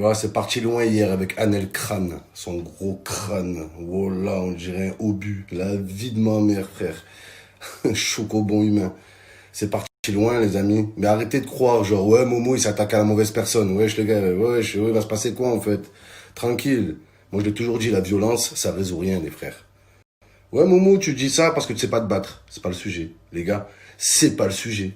Ouais, c'est parti loin hier avec Anel Crâne, son gros crâne. Voilà, on dirait un obus. La vie de ma mère, frère. Chocobon humain. C'est parti loin, les amis. Mais arrêtez de croire, genre, ouais, Momo, il s'attaque à la mauvaise personne. Wesh, les gars, wesh, il va se passer quoi, en fait? Tranquille. Moi, je l'ai toujours dit, la violence, ça résout rien, les frères. Ouais, Momo, tu dis ça parce que tu sais pas te battre. C'est pas le sujet. Les gars, c'est pas le sujet.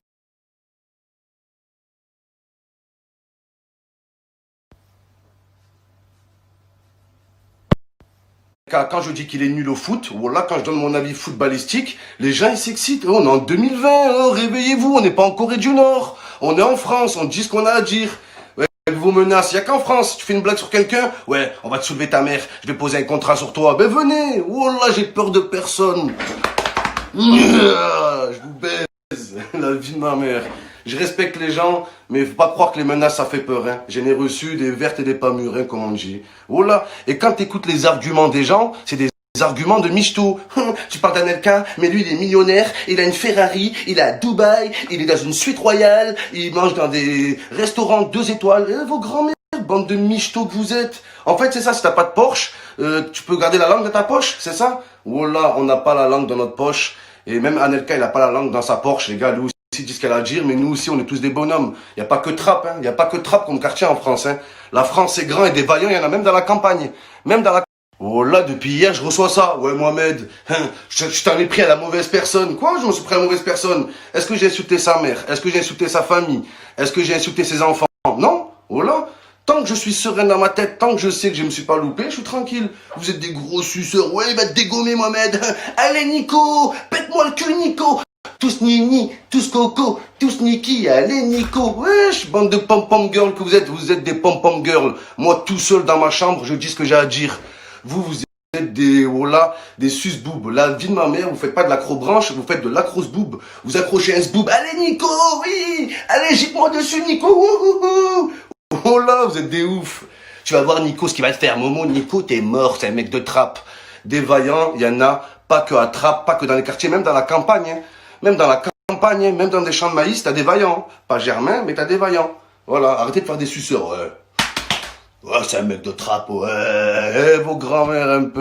Quand je dis qu'il est nul au foot, voilà, quand je donne mon avis footballistique, les gens ils s'excitent. Oh, on est en 2020, oh, réveillez-vous, on n'est pas en Corée du Nord. On est en France, on dit ce qu'on a à dire. Ouais, avec vos menaces, il n'y a qu'en France. Tu fais une blague sur quelqu'un, ouais, on va te soulever ta mère, je vais poser un contrat sur toi. Ben venez, oh là, j'ai peur de personne. Je vous baise, la vie de ma mère. Je respecte les gens, mais faut pas croire que les menaces ça fait peur. Hein. J'en ai reçu des vertes et des pas mûres, hein, comme on dit. Voilà. Et quand tu écoutes les arguments des gens, c'est des arguments de michto. Tu parles d'un Elkin, mais lui il est millionnaire, il a une Ferrari, il est à Dubaï, il est dans une suite royale, il mange dans des restaurants 2 étoiles. Vos grands-mères, bande de michto que vous êtes. En fait c'est ça, si t'as pas de Porsche, tu peux garder la langue dans ta poche, c'est ça? Voilà, on n'a pas la langue dans notre poche. Et même Anelka, il n'a pas la langue dans sa Porsche, les gars, lui aussi dit ce qu'elle a à dire, mais nous aussi, on est tous des bonhommes. Il n'y a pas que Trappe, hein. Il n'y a pas que Trappe comme quartier en France, hein. La France, c'est grand et des vaillants, il y en a même dans la campagne. Même dans la... Oh là, depuis hier, je reçois ça. Ouais, Mohamed, je t'en ai pris à la mauvaise personne. Quoi, je me suis pris à la mauvaise personne? Est-ce que j'ai insulté sa mère? Est-ce que j'ai insulté sa famille? Est-ce que j'ai insulté ses enfants? Non. Oh là. Tant que je suis serein dans ma tête, tant que je sais que je me suis pas loupé, je suis tranquille. Vous êtes des gros suceurs. Ouais, il va te dégommer, Mohamed. Allez, Nico, pète-moi le cul, Nico. Tous nini, tous coco, tous Niki, allez Nico, wesh, bande de pom-pom girls que vous êtes des pom-pom girls. Moi, tout seul dans ma chambre, je dis ce que j'ai à dire. Vous êtes des, voilà, des sus-boobs. La vie de ma mère, vous faites pas de l'acrobranche, vous faites de l'acros-boob. Vous accrochez un s-boob, allez Nico, oui, allez, gippe-moi dessus Nico, ouhouhou. Oh là, vous êtes des oufs. Tu vas voir Nico ce qu'il va te faire. Momo, Nico, t'es mort, c'est un mec de trappe. Des vaillants, il y en a, pas que à Trappe, pas que dans les quartiers, même dans la campagne. Hein. Même dans la campagne, même dans des champs de maïs, t'as des vaillants. Pas Germain, mais t'as des vaillants. Voilà, arrêtez de faire des suceurs. Ouais, ouais c'est un mec de trappe, ouais. Vos grands-mères un peu.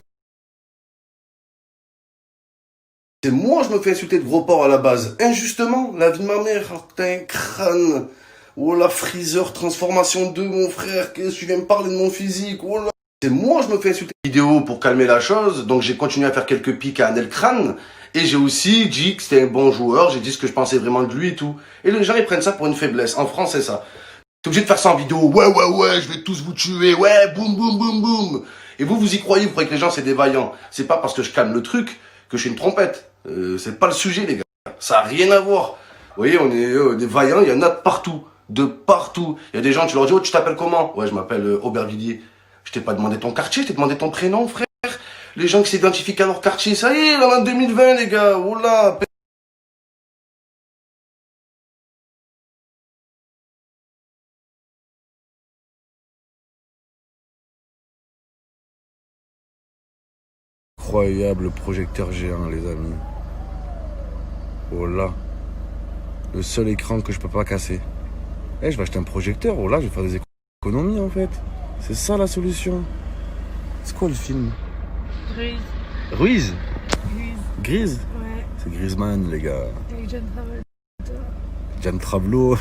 C'est moi, je me fais insulter de gros porc à la base. Injustement, la vie de ma mère. Oh, t'as un crâne. Oh la Freezer Transformation 2, mon frère. Qu'est-ce que tu viens me parler de mon physique? Oh là. C'est moi, je me fais insulter. Vidéo pour calmer la chose. Donc j'ai continué à faire quelques pics à Anel Crâne. Et j'ai aussi dit que c'était un bon joueur. J'ai dit ce que je pensais vraiment de lui et tout. Et les gens, ils prennent ça pour une faiblesse. En France, c'est ça. T'es obligé de faire ça en vidéo. Ouais, ouais, ouais, je vais tous vous tuer. Ouais, boum, boum, boum, boum. Et vous y croyez. Vous croyez que les gens, c'est des vaillants. C'est pas parce que je calme le truc que je suis une trompette. C'est pas le sujet, les gars. Ça a rien à voir. Vous voyez, on est des vaillants. Il y en a de partout. De partout. Il y a des gens, tu leur dis, oh, tu t'appelles comment? Ouais, je m'appelle Aubervilliers. Je t'ai pas demandé ton quartier, je t'ai demandé ton prénom, frère. Les gens qui s'identifient à leur quartier, ça y est, on est en 2020, les gars. Oula. Incroyable projecteur géant, les amis. Oh là. Le seul écran que je peux pas casser. Eh, je vais acheter un projecteur. Oh là, je vais faire des économies, en fait. C'est ça, la solution. C'est quoi, le film? Grise. Ruiz? Grise. Grise? Ouais. C'est Griezmann, les gars. Avec John Travolta. Gian Travelo.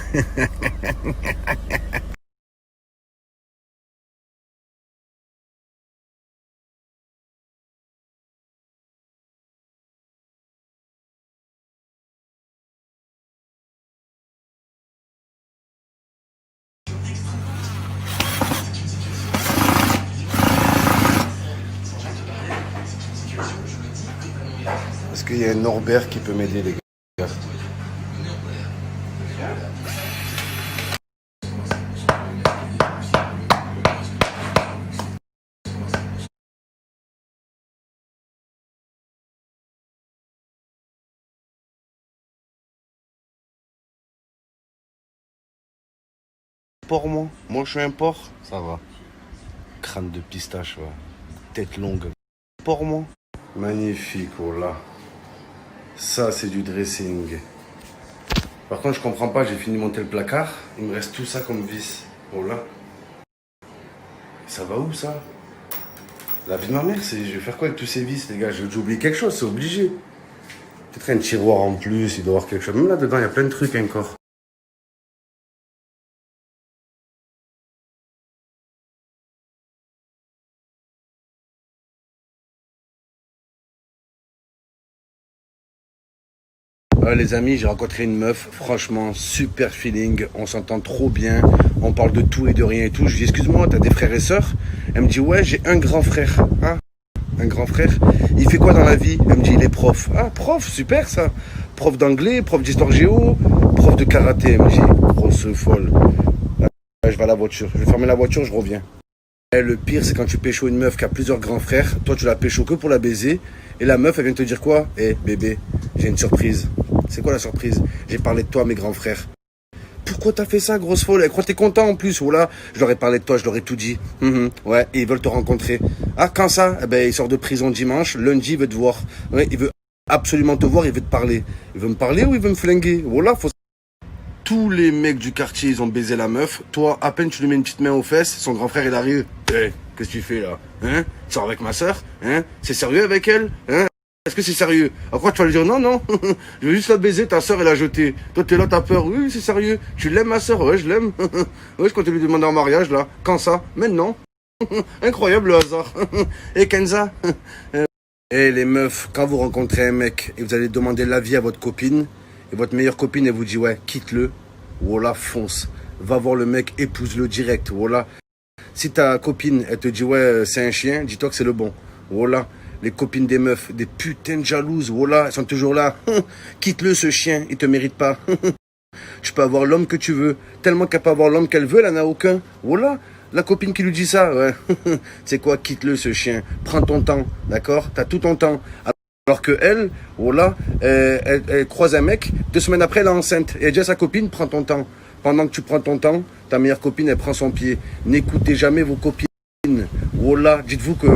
Est-ce qu'il y a un Norbert qui peut m'aider, les gars? Porc, moi je suis un porc, ça va. Crâne de pistache, ouais. Tête longue. Porc, moi. Magnifique, oh là. Ça, c'est du dressing. Par contre, je comprends pas, j'ai fini de monter le placard. Il me reste tout ça comme vis. Oh là. Ça va où ça? La vie de ma mère, c'est. Je vais faire quoi avec tous ces vis, les gars? J'ai oublié quelque chose, c'est obligé. Peut-être un tiroir en plus, il doit y avoir quelque chose. Même là-dedans, il y a plein de trucs encore. Les amis, j'ai rencontré une meuf, franchement, super feeling, on s'entend trop bien, on parle de tout et de rien et tout. Je lui dis, excuse-moi, t'as des frères et sœurs? Elle me dit, ouais, j'ai un grand frère. Ah, un grand frère. Il fait quoi dans la vie? Elle me dit, il est prof. Ah, prof, super ça. Prof d'anglais, prof d'histoire géo, prof de karaté. Elle me dit, grosse folle. Je vais à la voiture, je vais fermer la voiture, je reviens. Et le pire, c'est quand tu pécho une meuf qui a plusieurs grands frères, toi tu la pécho que pour la baiser, et la meuf, elle vient te dire quoi? Eh, bébé, j'ai une surprise. C'est quoi la surprise? J'ai parlé de toi à mes grands frères. Pourquoi t'as fait ça, grosse folle? Elle croit que t'es content en plus. Voilà, je leur ai parlé de toi, je leur ai tout dit. Ouais, et ils veulent te rencontrer. Ah, quand ça? Eh ben, il sort de prison dimanche, lundi, il veut te voir. Ouais, il veut absolument te voir, il veut te parler. Il veut me parler ou il veut me flinguer? Voilà, faut... Tous les mecs du quartier, ils ont baisé la meuf. Toi, à peine tu lui mets une petite main aux fesses, son grand frère, il arrive. Hey, qu'est-ce que tu fais là? Hein? Tu sors avec ma soeur? Hein? C'est sérieux avec elle? Hein? Est-ce que c'est sérieux? Après, tu vas lui dire non, non, je veux juste la baiser, ta soeur, elle a jeté. Toi, t'es là, t'as peur. Oui, c'est sérieux. Tu l'aimes, ma soeur? Ouais, je l'aime. Ouais, je compte lui demander en mariage, là. Quand ça? Maintenant. Incroyable le hasard. Et Kenza? Et les meufs, quand vous rencontrez un mec et vous allez demander l'avis à votre copine, et votre meilleure copine, elle vous dit ouais, quitte-le. Voilà, fonce. Va voir le mec, épouse-le direct. Voilà. Si ta copine, elle te dit ouais, c'est un chien, dis-toi que c'est le bon. Voilà. Les copines des meufs, des putains de jalouses, voilà, elles sont toujours là. Quitte-le ce chien, il te mérite pas. Tu peux avoir l'homme que tu veux. Tellement qu'elle peut avoir l'homme qu'elle veut, elle n'en a aucun. Voilà. La copine qui lui dit ça, ouais. C'est quoi, quitte-le ce chien. Prends ton temps, d'accord? T'as tout ton temps. Alors que elle, voilà, elle croise un mec, 2 semaines après, elle est enceinte. Et elle dit à sa copine, prends ton temps. Pendant que tu prends ton temps, ta meilleure copine, elle prend son pied. N'écoutez jamais vos copines. Voilà, dites-vous que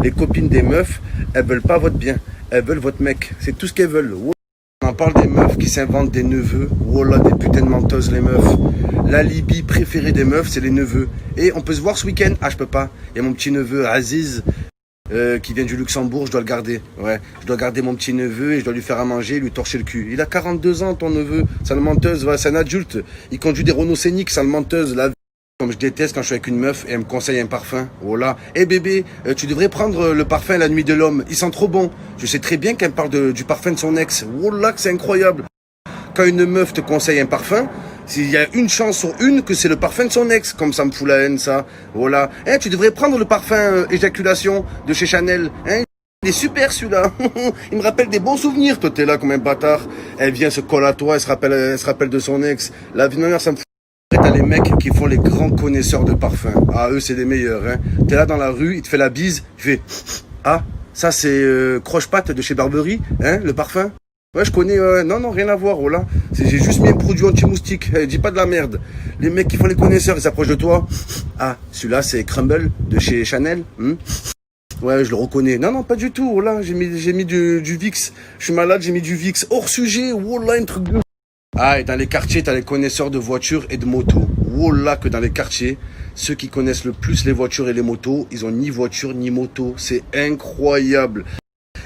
les copines des meufs, elles veulent pas votre bien. Elles veulent votre mec. C'est tout ce qu'elles veulent. Voilà. On en parle des meufs qui s'inventent des neveux. Voilà, des putains de menteuses, les meufs. L'alibi préféré des meufs, c'est les neveux. Et on peut se voir ce week-end? Ah, je peux pas. Il y a mon petit neveu, Aziz. Qui vient du Luxembourg, je dois le garder. Ouais, je dois garder mon petit neveu et je dois lui faire à manger, lui torcher le cul. Il a 42 ans, ton neveu. Sale menteuse, ouais, c'est un adulte. Il conduit des Renault Scénic, sale menteuse. La... Comme je déteste quand je suis avec une meuf et elle me conseille un parfum. Voilà. Eh bébé, tu devrais prendre le parfum La Nuit de l'Homme. Il sent trop bon. Je sais très bien qu'elle parle du parfum de son ex. Voilà que c'est incroyable. Quand une meuf te conseille un parfum, s'il y a une chance sur une que c'est le parfum de son ex, comme ça me fout la haine, ça. Voilà. Eh, tu devrais prendre le parfum éjaculation de chez Chanel. Hein, il est super celui-là. Il me rappelle des bons souvenirs. Toi, t'es là comme un bâtard. Elle vient se coller à toi, elle se rappelle de son ex. La vie de ma mère, ça me fout. T'as les mecs qui font les grands connaisseurs de parfums. Ah, eux, c'est les meilleurs. Hein. T'es là dans la rue, il te fait la bise. Il fait ah, ça c'est Croche-Patte de chez Barbery, hein, le parfum. Ouais, je connais. Non, non, rien à voir. Voilà. J'ai juste mis un produit anti-moustique. Dis pas de la merde. Les mecs qui font les connaisseurs, ils s'approchent de toi. Ah, celui-là, c'est Crumble de chez Chanel. Ouais, je le reconnais. Non, non, pas du tout. Voilà, j'ai mis du Vicks. Je suis malade, j'ai mis du Vicks. Hors sujet. Voilà, un truc de... Ah, et dans les quartiers, t'as les connaisseurs de voitures et de motos. Voilà que dans les quartiers, ceux qui connaissent le plus les voitures et les motos, ils ont ni voiture ni moto. C'est incroyable.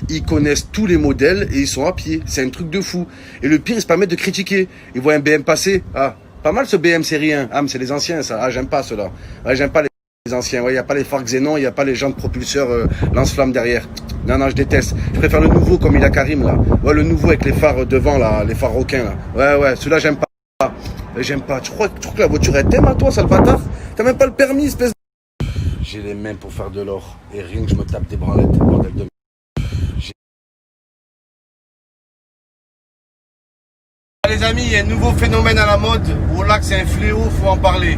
Ils connaissent tous les modèles et ils sont à pied. C'est un truc de fou. Et le pire, ils se permettent de critiquer. Ils voient un BM passer. Ah, pas mal ce BM série 1. Ah, mais c'est les anciens, ça. Ah, j'aime pas ceux-là. Ouais, j'aime pas les anciens. Ouais, il n'y a pas les phares Xénon, il n'y a pas les jantes propulseurs lance-flamme derrière. Non, non, je déteste. Je préfère le nouveau comme il a Karim, là. Ouais, le nouveau avec les phares devant, là. Les phares requins, là. Ouais, ouais, celui-là, j'aime pas. J'aime pas. Tu crois que la voiture, elle t'aime à toi, Salvatore? T'as même pas le permis, espèce de... J'ai les mains pour faire de l'or. Et rien que je me tape des branlettes, bordel de... Les amis, il y a un nouveau phénomène à la mode. Voilà que c'est un fléau, faut en parler.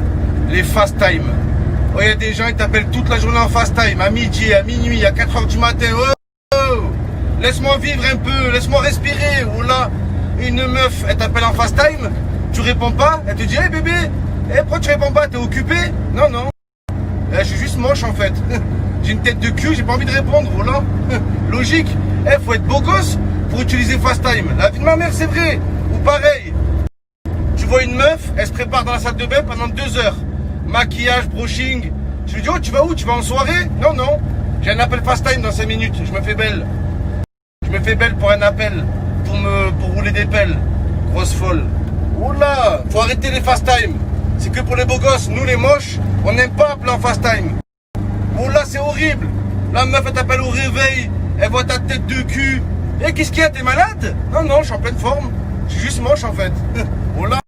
Les fast time. Oh, il y a des gens qui t'appellent toute la journée en fast time, à midi, à minuit, à 4h du matin. Oh, laisse-moi vivre un peu, laisse-moi respirer. Voilà, une meuf, elle t'appelle en fast time, tu réponds pas, elle te dit hey bébé, pourquoi tu réponds pas, t'es occupé? Non, non. Je suis juste moche en fait. J'ai une tête de cul, j'ai pas envie de répondre. Voilà. Logique. Faut être beau gosse pour utiliser fast time. La vie de ma mère, c'est vrai. Ou pareil, tu vois une meuf, elle se prépare dans la salle de bain pendant 2 heures. Maquillage, brushing, Je lui dis, oh, tu vas où? Tu vas en soirée? Non, non. J'ai un appel FaceTime dans 5 minutes. Je me fais belle. Je me fais belle pour un appel. Pour rouler des pelles. Grosse folle. Oula, faut arrêter les FaceTime. C'est que pour les beaux gosses. Nous, les moches, on n'aime pas appeler en FaceTime. Oula, c'est horrible. La meuf, elle t'appelle au réveil. Elle voit ta tête de cul. Eh, qu'est-ce qu'il y a? T'es malade? Non, non, je suis en pleine forme. Je suis juste moche, en fait. Oula.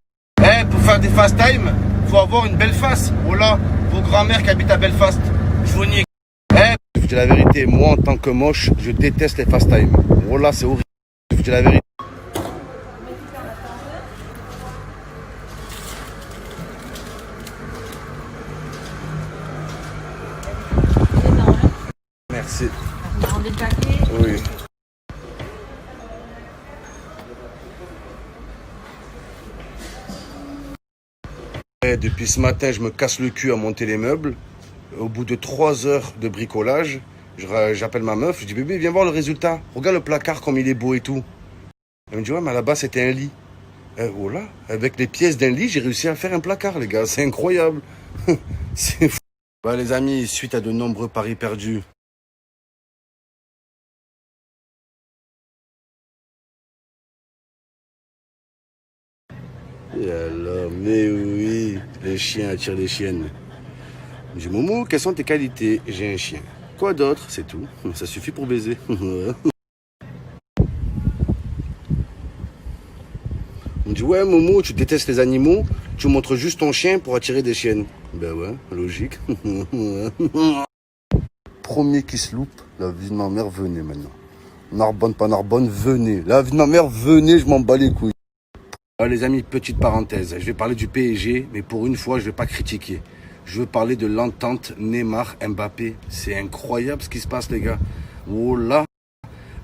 Eh, pour faire des FaceTime, faut avoir une belle face. Oula, vos grand-mères qui habitent à Belfast. Je vous nique. Eh, je vous dis la vérité, moi, en tant que moche, je déteste les FaceTime. Oula, c'est horrible. Je vous dis la vérité. Merci. Vous rendez le paquet? Oui. Depuis ce matin, je me casse le cul à monter les meubles. Au bout de 3 heures de bricolage, j'appelle ma meuf, je dis bébé, viens voir le résultat. Regarde le placard comme il est beau et tout. Elle me dit ouais, mais là-bas c'était un lit. Oh là, avec les pièces d'un lit, j'ai réussi à faire un placard, les gars. C'est incroyable. C'est fou. Bah, les amis, suite à de nombreux paris perdus, et alors, mais oui, les chiens attirent les chiennes. Je dis, Momo, quelles sont tes qualités? J'ai un chien. Quoi d'autre? C'est tout. Ça suffit pour baiser. On me dit, ouais, Momo, tu détestes les animaux, tu montres juste ton chien pour attirer des chiennes. Ben ouais, logique. Premier qui se loupe, la vie de ma mère, venez maintenant. Narbonne, pas Narbonne, venez. La vie de ma mère, venez, je m'en bats les couilles. Alors, les amis, petite parenthèse, je vais parler du PSG, mais pour une fois, je ne vais pas critiquer. Je veux parler de l'entente Neymar-Mbappé. C'est incroyable ce qui se passe, les gars. Oh là,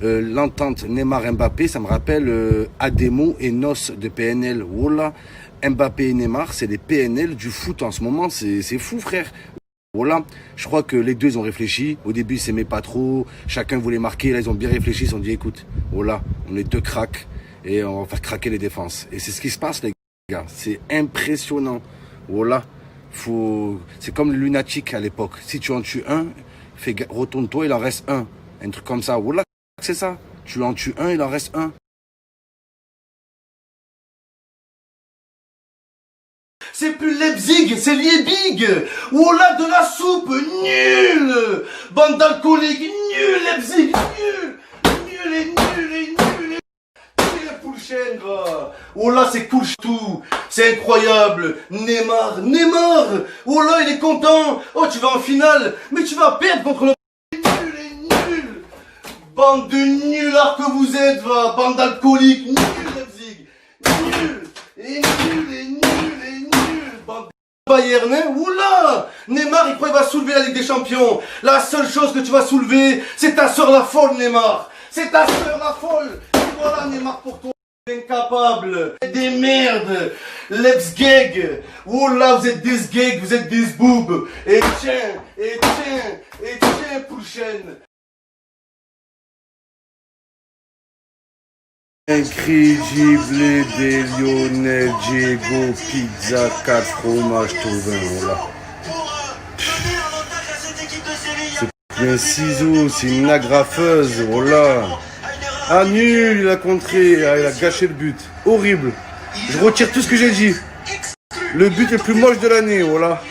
l'entente Neymar-Mbappé, ça me rappelle Ademo et Nos de PNL. Oh là, Mbappé et Neymar, c'est les PNL du foot en ce moment. C'est fou, frère. Voilà, je crois que les deux ils ont réfléchi. Au début, ils s'aimaient pas trop. Chacun voulait marquer. Là, ils ont bien réfléchi. Ils se sont dit, écoute, voilà, on est deux cracks. Et on va faire craquer les défenses. Et c'est ce qui se passe, les gars. C'est impressionnant. Voilà. C'est comme le lunatique à l'époque. Si tu en tues un, retourne-toi, il en reste un. Un truc comme ça. Voilà, c'est ça. Tu en tues un, il en reste un. C'est plus Leipzig, c'est Liebig. Voilà, de la soupe, nul. Bande d'alcooliques, nul, Leipzig, nul. Nul et nul et nul. Poulchen, va. Oh là, c'est cool tout. C'est incroyable. Neymar. Oh là, il est content. Oh, tu vas en finale. Mais tu vas perdre contre le... Nul et nul. Bande de nullards que vous êtes, va. Bande d'alcooliques. Nul, Leipzig. Nul. Et nul et nul et nul. Bande de Bayern, hein. Oula. Neymar, il croit qu'il va soulever la Ligue des Champions. La seule chose que tu vas soulever, c'est ta sœur la folle, Neymar. C'est ta sœur la folle. Voilà, Neymar, pour toi. Incapable, des merdes, Leipzig, oh là vous êtes des sgeeks, vous êtes des boobs, et tiens, Poulchen. Incrédible des Lionel Diego, pizza, 4 fromages, tout vin, voilà. C'est plus un ciseau, c'est une agrafeuse, voilà. Ah nul, il a contré, il a gâché le but. Horrible. Je retire tout ce que j'ai dit. Le but le plus moche de l'année, voilà.